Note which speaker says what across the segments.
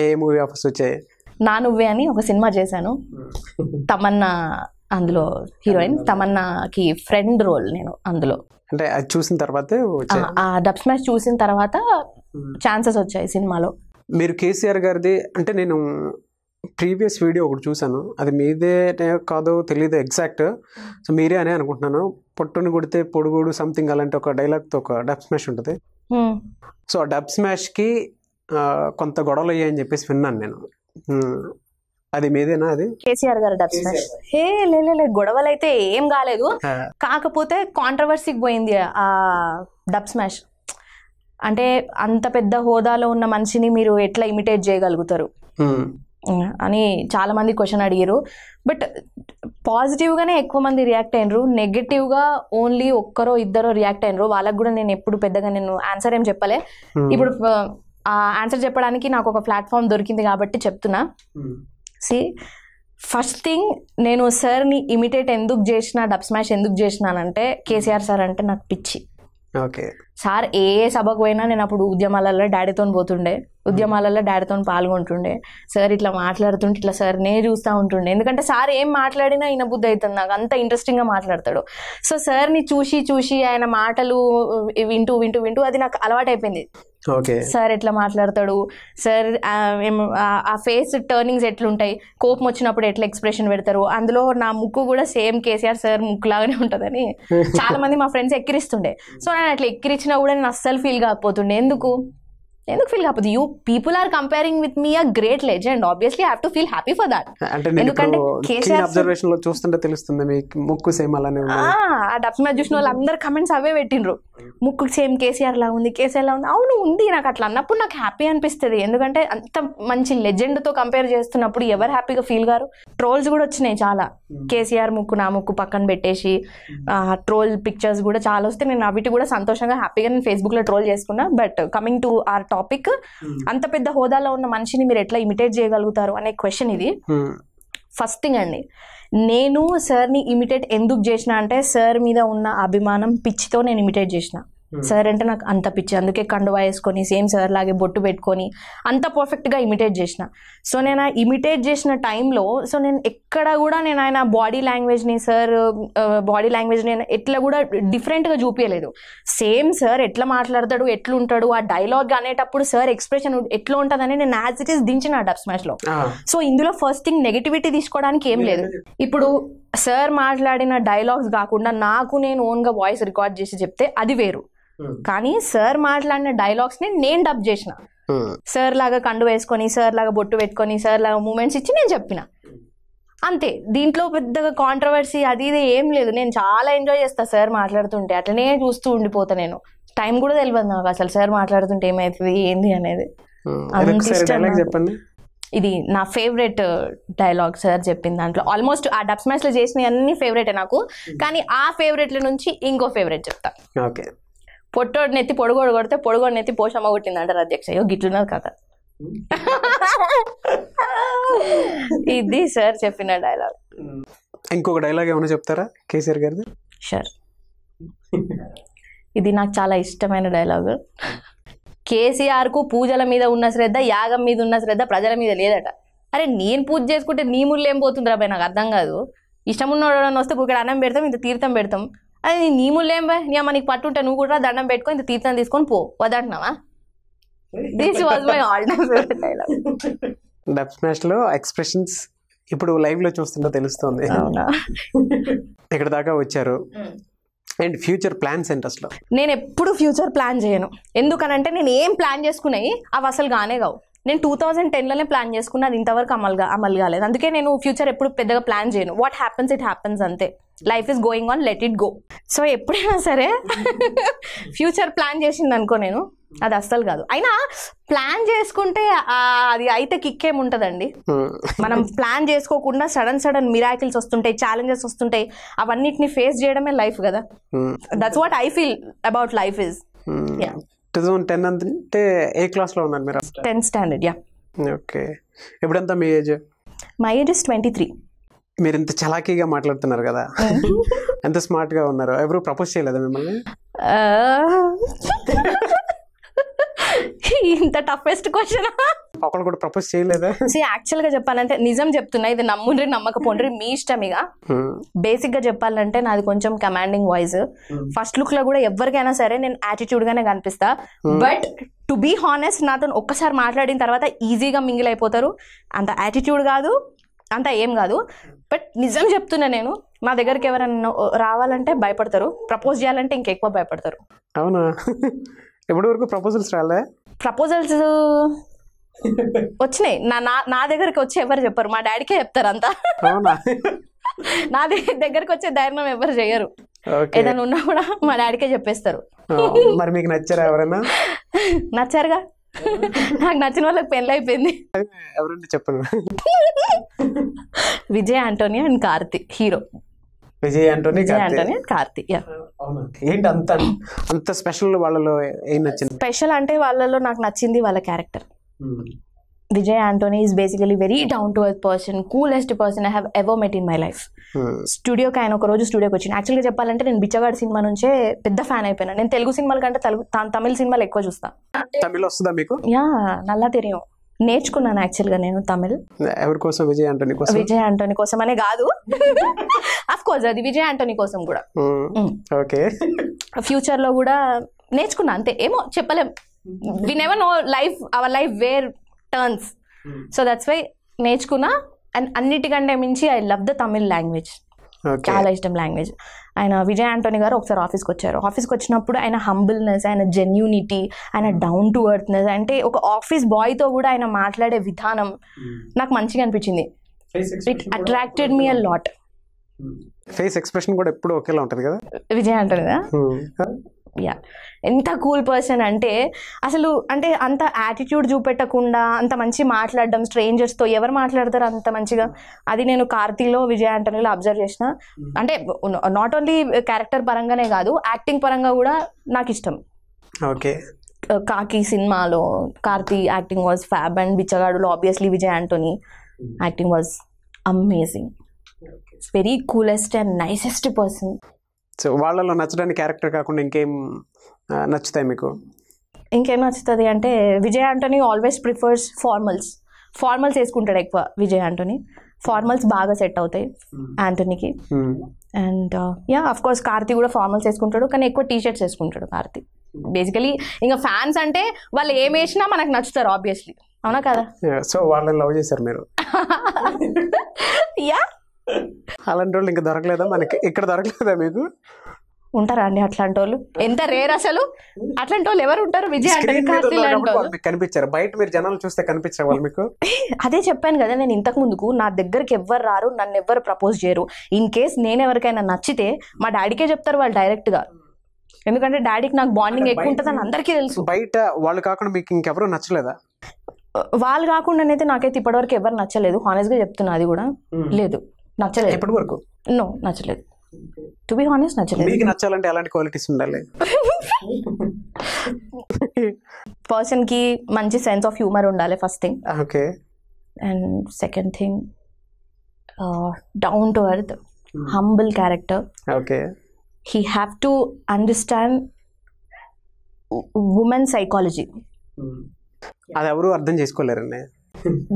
Speaker 1: ఏ movie offers వచ్చాయి?
Speaker 2: నా నువ్వే అని ఒక సినిమా చేశాను. తమన్నా అందులో హీరోయిన్, తమన్నాకి ఫ్రెండ్ రోల్ నేను అందులో.
Speaker 1: అంటే అది చూసిన తర్వాత
Speaker 2: ఆ డబ్ స్మాష్ చూసిన తర్వాత ఛాన్సెస్ వచ్చాయి సినిమాలో.
Speaker 1: మీరు కేసీఆర్ గారిది అంటే నేను ప్రీవియస్ వీడియో ఒకటి చూసాను, అది మీదే కాదో తెలియదు ఎగ్జాక్ట్, సో మీరే అని అనుకుంటున్నాను. పొట్టుని కొడితే పొడుగుడు సంథింగ్ అలాంటి ఒక డైలాగ్తో ఒక డబ్ స్మాష్ ఉంటుంది. సో ఆ డబ్ స్మాష్కి కొంత గొడవలు అయ్యాయని చెప్పేసి విన్నాను నేను. అది మీదేనా? అది
Speaker 2: కేసీఆర్ గారు డబ్ స్మాష్? హే లే, గొడవలు అయితే ఏం కాలేదు, కాకపోతే కాంట్రవర్సీకి పోయింది ఆ డబ్ స్మాష్. అంటే అంత పెద్ద హోదాలో ఉన్న మనిషిని మీరు ఎట్లా ఇమిటేట్ చేయగలుగుతారు అని చాలా మంది క్వశ్చన్ అడిగారు. బట్ పాజిటివ్గానే ఎక్కువ మంది రియాక్ట్ అయినరు, నెగటివ్గా ఓన్లీ ఒక్కరో ఇద్దరో రియాక్ట్ అయినరు. వాళ్ళకు కూడా నేను ఎప్పుడు పెద్దగా నేను ఆన్సర్ ఏం చెప్పలే. ఇప్పుడు ఆ ఆన్సర్ చెప్పడానికి నాకు ఒక ప్లాట్ఫామ్ దొరికింది కాబట్టి చెప్తున్నా. ఫస్ట్ థింగ్, నేను సార్ని ఇమిటేట్ ఎందుకు చేసిన, డబ్ స్మాష్ ఎందుకు చేసినానంటే కేసీఆర్ సార్ అంటే నాకు పిచ్చి. సార్ ఏ సభకు పోయినా నేను అప్పుడు ఉద్యమాలలో డాడీతో పోతుండే, ఉద్యమాలలో డాడీతో పాల్గొంటుండే. సార్ ఇట్లా మాట్లాడుతుంటే ఇట్లా సార్ నే చూస్తూ ఉంటుండే, ఎందుకంటే సార్ ఏం మాట్లాడినా ఈయన బుద్ధి అవుతుంది, నాకు అంత ఇంట్రెస్టింగ్గా మాట్లాడతాడు. సో సార్ని చూసి ఆయన మాటలు వింటూ అది నాకు అలవాటైపోయింది. సార్ ఎట్లా మాట్లాడతాడు, సార్ ఆ ఫేస్ టర్నింగ్స్ ఎట్లుంటాయి, కోపం వచ్చినప్పుడు ఎట్లా ఎక్స్ప్రెషన్ పెడతారు, అందులో నా ముక్కు కూడా సేమ్ కేసీఆర్ సార్ ముక్కు లాగానే ఉంటుందని చాలా మంది మా ఫ్రెండ్స్ ఎక్కిరిస్తుండే. సో నేను అట్లా ఎక్కిరించినా కూడా నేను అస్సలు ఫీల్ కాకపోతుండే. ఎందుకు ఫీల్ కాకపోతే? You people are comparing with me a great legend, obviously I have to feel happy for that. ఎందుకంటే కేసీఆర్ అబ్జర్వేషన్ లో చూస్తుంటే తెలుస్తుంది మీకు ముక్కు సేమ్ అలానే ఉంది. ఆ డబ్ స్మాష్ చూసిన వాళ్ళు అందరు కమెంట్స్ అవే పెట్టిండ్రు, ముక్కు సేమ్ కేసీఆర్ లా ఉంది, కేసీఆర్ లా ఉంది. అవును ఉంది, నాకు అట్లా అన్నప్పుడు నాకు హ్యాపీ అనిపిస్తుంది. ఎందుకంటే అంత మంచి లెజెండ్ తో కంపేర్ చేస్తున్నప్పుడు ఎవరు హ్యాపీగా ఫీల్ గారు? ట్రోల్స్ కూడా వచ్చినాయి చాలా, కేసీఆర్ ముక్కు నా ముక్కు పక్కన పెట్టేసి ట్రోల్ పిక్చర్స్ కూడా చాలా వస్తే నేను అవిటి కూడా సంతోషంగా హ్యాపీగా నేను ఫేస్బుక్ లో ట్రోల్ చేసుకున్నా. But coming to our topic, అంత పెద్ద హోదాలో ఉన్న మనిషిని మీరు ఎట్లా ఇమిటేట్ చేయగలుగుతారు అనే క్వశ్చన్ ఇది. ఫస్ట్ థింగ్ అండి, నేను సార్ని ఇమిటేట్ ఎందుకు చేసిన అంటే సార్ మీద ఉన్న అభిమానం పిచ్చితో నేను ఇమిటేట్ చేసిన. సార్ అంటే నాకు అంత పిచ్చి, అందుకే కండువా వేసుకొని సేమ్ సార్ లాగే బొట్టు పెట్టుకొని అంత పర్ఫెక్ట్గా ఇమిటేట్ చేసిన. సో నేను ఆ ఇమిటేట్ చేసిన టైంలో సో నేను ఎక్కడ కూడా నేను ఆయన బాడీ లాంగ్వేజ్ని, సార్ బాడీ లాంగ్వేజ్ని ఎట్లా కూడా డిఫరెంట్గా చూపించలేదు. సేమ్ సార్ ఎట్లా మాట్లాడతాడు, ఎట్లుంటాడు, ఆ డైలాగ్ అనేటప్పుడు సార్ ఎక్స్ప్రెషన్ ఎట్లా ఉంటుందని నేను యాజ్ ఇట్ ఈస్ దించిన డబ్ స్మాష్లో. సో ఇందులో ఫస్ట్ థింగ్ నెగటివిటీ తీసుకోవడానికి ఏం లేదు. ఇప్పుడు సార్ మాట్లాడిన డైలాగ్స్ కాకుండా నాకు నేను ఓన్గా వాయిస్ రికార్డ్ చేసి చెప్తే అది వేరు. కానీ సార్ మాట్లాడిన డైలాగ్స్ ని నేను డబ్ చేసిన, సార్ లాగా కండు వేసుకొని, సార్ లాగా బొట్టు పెట్టుకొని, సార్ లాగా మూమెంట్స్ ఇచ్చి నేను చెప్పిన అంతే. దీంట్లో పెద్దగా కాంట్రవర్సీ అది ఇది ఏం లేదు. నేను చాలా ఎంజాయ్ చేస్తా సార్ మాట్లాడుతుంటే, అట్లనే చూస్తూ ఉండిపోతా. నేను టైం కూడా తెలియదు నాకు అసలు సార్ మాట్లాడుతుంటే ఏమవుతుంది ఏంది అనేది. చెప్పండి, ఇది నా ఫేవరెట్ డైలాగ్ సార్ చెప్పిన దాంట్లో. ఆల్మోస్ట్ ఆ డబ్ స్మాష్ లో చేసిన అన్ని ఫేవరెటే నాకు, కానీ ఆ ఫేవరెట్ల నుంచి ఇంకో ఫేవరెట్ చెప్తా. పొట్టోడు నెత్తి పొడుగోడు కొడితే పొడుగోడు నెత్తి పోషమ్మ కొట్టింది అంటారు అధ్యక్ష. అయ్యో గిట్లున్నది కథ. ఇది సార్ చెప్పిన డైలాగ్.
Speaker 1: ఇంకొక డైలాగ్ ఏమైనా చెప్తారా కేసీఆర్ గారిది?
Speaker 2: షూర్, ఇది నాకు చాలా ఇష్టమైన డైలాగ్. కేసీఆర్ కు పూజల మీద ఉన్న శ్రద్ధ, యాగం మీద ఉన్న శ్రద్ధ ప్రజల మీద లేదట. అరే నేను పూజ చేసుకుంటే నీ ముళ్ళు ఏం పోతుంది రాబాయ్, నాకు అర్థం కాదు. ఇష్టం ఉన్నోడని వస్తే ఇక్కడ అన్నం పెడతాం, ఇంత తీర్థం పెడతాం, అది నీ ముళ్ళు ఏం బాయ్, నీ అమ్మ నీకు పట్టుంటే నువ్వు కూడా దండం పెట్టుకొని ఇంత తీర్థం తీసుకొని పో వదంటున్నావా? This was my all time favourite dialogue.
Speaker 1: Dubsmash లో ఎక్స్ప్రెషన్స్ ఇప్పుడు లైవ్ లో చూస్తుంటే తెలుస్తుంది. ఇక్కడ దాకా వచ్చారు, అండ్ ఫ్యూచర్ ప్లాన్స్ ఏంటి అసలు?
Speaker 2: నేను ఎప్పుడు ఫ్యూచర్ ప్లాన్ చేయను. ఎందుకనంటే నేను ఏం ప్లాన్ చేసుకున్నాయి అవి అసలు గానే కావు. నేను 2010లోనే ప్లాన్ చేసుకున్నా, అది ఇంతవరకు అమలు కాలేదు. అందుకే నేను ఫ్యూచర్ ఎప్పుడు పెద్దగా ప్లాన్ చేయను. వాట్ హ్యాపన్స్ ఇట్ హ్యాపన్స్ అంతే. Life is going on, let it go. So ఎప్పుడైనా సరే ఫ్యూచర్ ప్లాన్ చేసింది అనుకో నేను, అది అస్సలు కాదు. అయినా ప్లాన్ చేసుకుంటే అది అయితే కిక్ ఏముంటుందండి. మనం ప్లాన్ చేసుకోకుండా సడన్ మిరాకిల్స్ వస్తుంటాయి, ఛాలెంజెస్ వస్తుంటాయి, అవన్నిటిని ఫేస్ చేయడమే లైఫ్ కదా. That's what I feel about life is.
Speaker 1: 2010 అంటే ఏ క్లాస్ లో ఉన్నారు మీరు?
Speaker 2: 10th standard. యా.
Speaker 1: ఓకే. ఎప్పుడంతా మీ ఏజ్?
Speaker 2: My age is 23.
Speaker 1: మీరు ఇంత చలాకీగా మాట్లాడుతున్నారు కదా, ఎంత స్మార్ట్ గా ఉన్నారు. ఎవరు ప్రపోజ్ చేయలేదా మిమ్మల్ని?
Speaker 2: ఇంత టఫెస్ట్ క్వశ్చన్.
Speaker 1: ఒకళ్ళు కూడా ప్రపోజ్ చేయలేదా?
Speaker 2: యాక్చువల్ గా చెప్పాలంటే నిజం చెప్తున్నా, ఇది నమ్ముండ్రి నమ్మకపోండ్రి మీ ఇష్టం. ఇక బేసిక్ గా చెప్పాలంటే నాది కొంచెం కమాండింగ్ వాయిస్. ఫస్ట్ లుక్ లో కూడా ఎవరికైనా సరే నేను యాటిట్యూడ్ గానే కనిపిస్తా. బట్ టు బీ హానెస్ట్ నాతో ఒక్కసారి మాట్లాడిన తర్వాత ఈజీగా మింగిల్ అయిపోతారు. అంత యాటిట్యూడ్ కాదు, అంత ఏం కాదు. బట్ నిజం చెప్తున్నా, నేను మా దగ్గరికి ఎవరైనా రావాలంటే భయపడతారు, ప్రపోజ్ చేయాలంటే ఇంకెక్కువ భయపడతారు.
Speaker 1: అవునా? ఎప్పటి వరకు ప్రపోజల్స్ రాలే?
Speaker 2: ప్రపోజల్స్ వచ్చినాయి, నా దగ్గరికి వచ్చి ఎవరు చెప్పరు, మా డాడీకే చెప్తారు అంతా. నా దగ్గరికి వచ్చే ధైర్యం ఎవరు చెయ్యరు. ఏదైనా ఉన్నా కూడా మా డాడీకే చెప్పేస్తారు.
Speaker 1: మరి మీకు నచ్చారా ఎవరైనా?
Speaker 2: నచ్చారుగా, నాకు నచ్చిన వాళ్ళకి పెళ్ళి అయిపోయింది.
Speaker 1: ఎవరంటే చెప్పండి.
Speaker 2: Vijay Antony and Karthi, hero
Speaker 1: Vijay Antony
Speaker 2: Karthi.
Speaker 1: ఏంటి అంత స్పెషల్ వాళ్ళలో ఏం నచ్చింది?
Speaker 2: స్పెషల్ అంటే వాళ్ళలో నాకు నచ్చింది వాళ్ళ character. Vijay Antony is basically very down to earth person, coolest person I have ever met in my life. స్టూడియోకి ఆయన ఒక రోజు స్టూడియోకి వచ్చింది. యాక్చువల్గా చెప్పాలంటే నేను బిచ్చగాడు సినిమా నుంచే పెద్ద ఫ్యాన్ అయిపోయినా. నేను తెలుగు సినిమాల కంటే తమిళ సినిమాలు ఎక్కువ చూస్తా.
Speaker 1: తమిళ వస్తుందా మీకు?
Speaker 2: యా, నల్లా తెలియం నేర్చుకున్నాను యాక్చువల్గా నేను తమిళ్.
Speaker 1: ఎవరి కోసం? విజయ్ ఆంటోనీ కోసం.
Speaker 2: విజయ్ ఆంటోనీ కోసం అనే కాదు, అఫ్ కోర్స్ అది విజయ్ ఆంటోనీ కోసం కూడా.
Speaker 1: ఓకే,
Speaker 2: ఫ్యూచర్ లో కూడా నేర్చుకున్నా, అంతే. ఏమో చెప్పలేం, we never know life, our life where turns. So that's why నేర్చుకున్నా. అండ్ అన్నిటికంటే మించి I love the Tamil language, చాలా ఇష్టం లాంగ్వేజ్. ఆయన విజయ్ ఆంటోనీ గారు ఒకసారి ఆఫీస్కి వచ్చారు. ఆఫీస్కి వచ్చినప్పుడు ఆయన హంబుల్నెస్, ఆయన జెన్యూనిటీ, ఆయన డౌన్ టు ఎర్త్నెస్, అంటే ఒక ఆఫీస్ బాయ్తో కూడా ఆయన మాట్లాడే విధానం నాకు మంచిగా అనిపించింది. It attracted me a lot.
Speaker 1: Face expression కూడా ఎప్పుడు ఒకేలా ఉంటుంది కదా
Speaker 2: విజయ్ ఆంటోనీదా? యా, ఎంత కూల్ పర్సన్ అంటే అసలు, అంటే అంత యాటిట్యూడ్ చూపెట్టకుండా అంత మంచి మాట్లాడడం, స్ట్రేంజర్స్తో ఎవరు మాట్లాడతారు అంత మంచిగా. అది నేను కార్తీలో విజయ్ ఆంటోనీలో అబ్జర్వ్ చేసిన. అంటే నాట్ ఓన్లీ క్యారెక్టర్ పరంగానే కాదు, యాక్టింగ్ పరంగా కూడా నాకు ఇష్టం.
Speaker 1: ఓకే,
Speaker 2: కాకి సినిమాలో Karthi acting was fab, and బిచ్చగాడులో obviously Vijay Antony acting was amazing. Very coolest and nicest person.
Speaker 1: So వాళ్ళలో నచ్చడానికి క్యారెక్టర్ కాకుండా ఇంకేం నచ్చుతాయి మీకు?
Speaker 2: ఇంకేం నచ్చుతుంది అంటే Vijay Antony always prefers formals వేసుకుంటాడు ఎక్కువ. విజయ్ ఆంటోనీ ఫార్మల్స్ బాగా సెట్ అవుతాయి ఆంటోనీకి. And yeah, of course Karthi కూడా ఫార్మల్స్ వేసుకుంటాడు, కానీ ఎక్కువ టీ షర్ట్స్ వేసుకుంటాడు కార్తీ. బేసికలీ ఇంకా ఫ్యాన్స్ అంటే వాళ్ళు ఏం వేసినా మనకు నచ్చుతారు ఆబ్వియస్లీ, అవునా కదా?
Speaker 1: సో వాళ్ళని లవ్ చేశారు మీరు?
Speaker 2: యా.
Speaker 1: అలాంటి వాళ్ళు ఇంకా దొరకలేదా మనకి? ఇక్కడ దొరకలేదా మీకు?
Speaker 2: ఉంటారా అండి అట్లాంటి వాళ్ళు? ఎంత రేర్ అసలు. అట్లాంటి వాళ్ళు ఎవరు ఉంటారు? విజయ్ ఆంటోనీ, కార్తీ
Speaker 1: కనిపించారు బయట, మీరు జనాలు చూస్తే కనిపించారు వాళ్ళు మీకు?
Speaker 2: అదే చెప్పాను కదా నేను ఇంతకు ముందుకు, నా దగ్గరికి ఎవ్వరు రారు, నన్ను ఎవ్వరు ప్రపోజ్ చేయరు. ఇన్ కేస్ నేను ఎవరికైనా నచ్చితే మా డాడీకే చెప్తారు వాళ్ళు డైరెక్ట్ గా, ఎందుకంటే డాడీకి నాకు బాండింగ్ ఎక్కువ ఉంటుందని అందరికీ తెలుసు.
Speaker 1: బయట వాళ్ళు కాకుండా మీకు ఇంకెవరు నచ్చలేదా?
Speaker 2: వాళ్ళు కాకుండానైతే నాకైతే ఇప్పటివరకు ఎవరు నచ్చలేదు, హానెస్ట్ గా చెప్తున్నా. అది కూడా లేదు, నచ్చలేదు ఇప్పటి వరకు. నో, నచ్చలేదు. టు బి హానెస్ట్ నచ్చలేదు.
Speaker 1: మీకు నచ్చాలంటే ఎలాంటి క్వాలిటీస్ ఉండాలి?
Speaker 2: పర్సన్ కి మంచి సెన్స్ ఆఫ్ హ్యూమర్ ఉండాలి first thing.
Speaker 1: Okay.
Speaker 2: And second thing, down to earth, humble character.
Speaker 1: Okay.
Speaker 2: He have to understand women psychology.
Speaker 1: అది ఎవరు అర్థం చేసుకోలేరండి.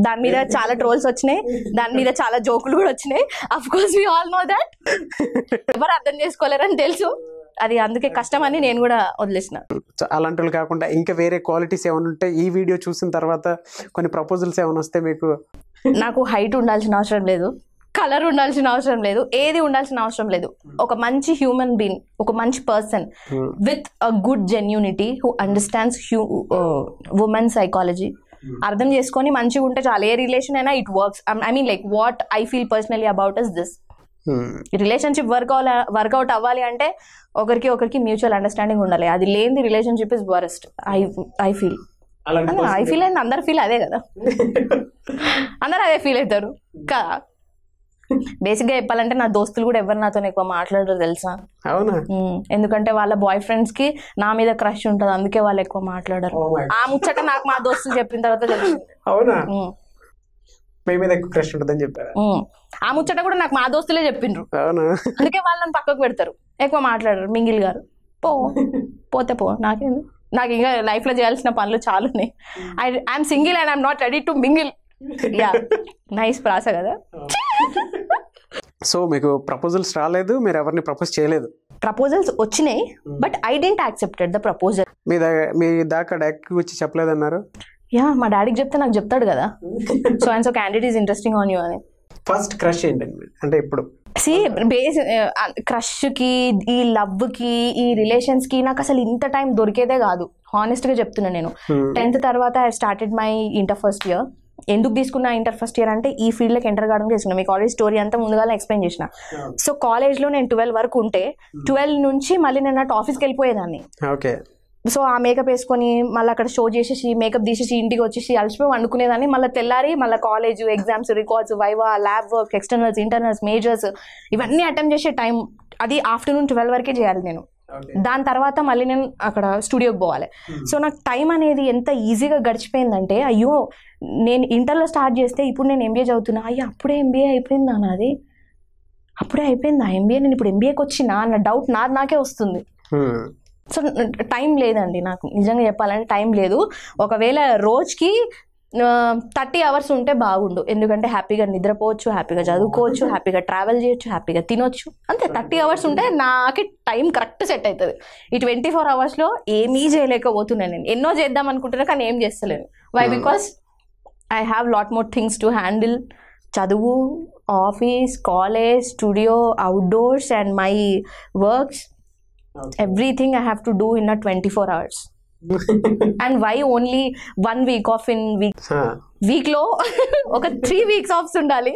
Speaker 2: దాని మీద చాలా ట్రోల్స్ వచ్చినాయి, దాని మీద చాలా జోకులు కూడా వచ్చినాయి. Of course we all know that. ఎవరు అర్థం చేసుకోలేరని తెలుసు, అది అందుకే కష్టం అని నేను కూడా వదిలేసిన.
Speaker 1: అలాంటి వాళ్ళు కాకుండా ఇంకా వేరే క్వాలిటీస్ ఏమైనా ఉంటే ఈ వీడియో చూసిన తర్వాత కొన్ని ప్రపోజల్స్ ఏమైనా వస్తే మీకు? నాకు
Speaker 2: హైట్ ఉండాల్సిన అవసరం లేదు, కలర్ ఉండాల్సిన అవసరం లేదు, ఏది ఉండాల్సిన అవసరం లేదు. ఒక మంచి హ్యూమన్ బీయింగ్, ఒక మంచి person with a good genuinity who understands women psychology, అర్థం చేసుకొని మంచిగా ఉంటే చాలా. ఏ రిలేషన్ అయినా it works. I mean like what I feel personally about is this. Relationship work out అవ్వాలి అంటే ఒకరికి మ్యూచువల్ అండర్స్టాండింగ్ ఉండాలి. అది లేని relationship is worst I feel. And అందరు ఫీల్ అదే కదా, అందరు అదే ఫీల్ అవుతారు కదా. బేసిక్ గా చెప్పాలంటే నా దోస్తులు కూడా ఎవరు నాతో ఎక్కువ మాట్లాడరు తెలుసా? అవునా? ఎందుకంటే వాళ్ళ బాయ్ ఫ్రెండ్స్ కి నా మీద క్రష్ ఉంటది, అందుకే వాళ్ళు ఎక్కువ మాట్లాడరు. ఆ ముచ్చట నాకు మా దోస్తులు చెప్పిన తర్వాత తెలిసింది. అవునా? క్రష్ ఉంటదని చెప్పారు. ఆ ముచ్చట కూడా నాకు మా దోస్తులే చెప్పిండ్రు. అవునా? అందుకే వాళ్ళని పక్కకు పెడతారు, ఎక్కువ మాట్లాడరు. మింగిల్ గారు పోతే పో, నాకేంది. నాకు ఇంకా లైఫ్లో చేయాల్సిన పనులు చాలా ఉన్నాయి. I'm single and I'm not ready to mingle. Yeah nice ప్రాస కదా.
Speaker 1: సో మీకు ప్రపోజల్స్ రాలేదు, మీరు ఎవరిని ప్రపోజ్ చేయలేదు?
Speaker 2: ప్రపోజల్స్ వచ్చినాయి but I didn't accepted the proposal.
Speaker 1: మీ దాకా డైరెక్ట్గా వచ్చి చెప్పలేదన్నారు?
Speaker 2: యా మా డాడీకి చెప్తే నాకు చెప్తాడు కదా, so and so candidate is interesting on you అని.
Speaker 1: ఫస్ట్ క్రష్ ఏంటండి అంటే ఇప్పుడు?
Speaker 2: బేస్ క్రష్కి, ఈ లవ్కి, ఈ రిలేషన్స్కి నాకు అసలు ఇంత టైం దొరికేదే కాదు. హానెస్ట్గా చెప్తున్నా. నేను 10th తర్వాత I started my inter first year. ఎందుకు తీసుకున్నా ఇంటర్ ఫస్ట్ ఇయర్ అంటే ఈ ఫీల్డ్లోకి ఎంటర్ కావడం చేసుకున్నా. మీకు ఆల్రెడీ స్టోరీ అంతా ముందుగా ఎక్స్ప్లెయిన్ చేసిన. సో కాలేజ్లో నేను 12 వరకు ఉంటే 12 నుంచి మళ్ళీ నేను అటు ఆఫీస్కి వెళ్ళిపోయేదాన్ని.
Speaker 1: ఓకే.
Speaker 2: సో ఆ మేకప్ వేసుకొని మళ్ళీ అక్కడ షో చేసేసి మేకప్ తీసేసి ఇంటికి వచ్చేసి అలసిపోయి వండుకునేదాన్ని. మళ్ళీ తెల్లారి మళ్ళీ college exams, records, viva, lab work, externals, internals, majors ఇవన్నీ అటెంప్ట్ చేసే టైం అది ఆఫ్టర్నూన్ 12 వరకే చేయాలి నేను. దాని తర్వాత మళ్ళీ నేను అక్కడ స్టూడియోకి పోవాలి. సో నాకు టైం అనేది ఎంత ఈజీగా గడిచిపోయిందంటే, అయ్యో నేను ఇంటర్లో స్టార్ట్ చేస్తే ఇప్పుడు నేను ఎంబీఏ చదువుతున్నా, అయ్యో అప్పుడే ఎంబీఏ అయిపోయిందా నాది, అప్పుడే అయిపోయిందా ఎంబీఏ, నేను ఇప్పుడు ఎంబీఏకి వచ్చినా అన్న డౌట్ నాకే వస్తుంది. సో టైం లేదండి నాకు, నిజంగా చెప్పాలంటే టైం లేదు. ఒకవేళ రోజుకి 30 hours ఉంటే బాగుండు. ఎందుకంటే హ్యాపీగా నిద్రపోవచ్చు, హ్యాపీగా చదువుకోవచ్చు, హ్యాపీగా ట్రావెల్ చేయొచ్చు, హ్యాపీగా తినొచ్చు. అంతే 30 hours ఉంటే నాకు టైం కరెక్ట్ సెట్ అవుతుంది. ఈ 24 hours ఏమీ చేయలేకపోతున్నాను నేను. ఎన్నో చేద్దాం అనుకుంటున్నా కానీ ఏం చేస్తలేను. Why? Because I have lot more things to handle. చదువు, office, college, studio, outdoors and my works. Everything I have to do in a 24 hours. And why only 1 week off in week లో ఒక 3 weeks offs ఉండాలి,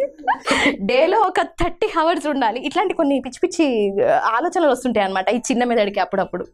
Speaker 2: డేలో ఒక 30 hours ఉండాలి. ఇట్లాంటి కొన్ని పిచ్చి పిచ్చి ఆలోచనలు వస్తుంటాయి అనమాట ఈ చిన్న మెదడికి అప్పుడప్పుడు.